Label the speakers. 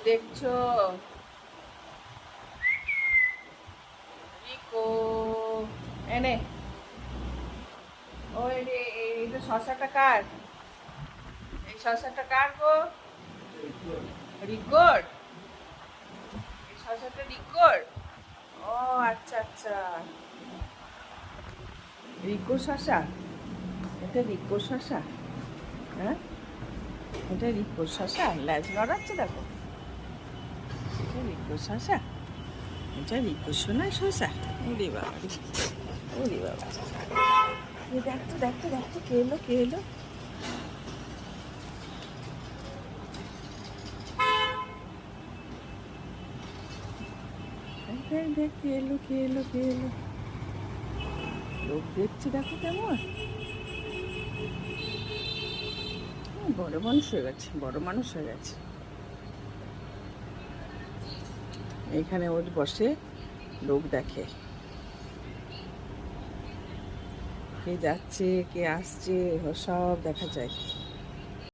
Speaker 1: দেখছো? রিকো, এনে ওই রে, এইটা শশাটা কার? এই শশাটা কার গো? রিকোর? এই শশাটা রিকোর? ও আচ্ছা আচ্ছা, রিকো শশা। এটা রিকো শশা? হ্যাঁ, এটা রিকো শশা। ল্যাজ নড়াচ্ছে দেখো। এটা রিকো শশা? এটা রিকো সোনা শশা? ওরে বাবা রে, ওরে বাবা। দেখতো দেখতো দেখতো, কে এলো কে এলো? দেখ দেখ, কে এলো কে এলো কে এলো? লোক দেখছে দেখো কেমন। বড় মানুষ হয়ে গেছে, বড় মানুষ হয়ে গেছে। এইখানে ওর বসে লোক দেখে, কে যাচ্ছে কে আসছে সব দেখা যায়।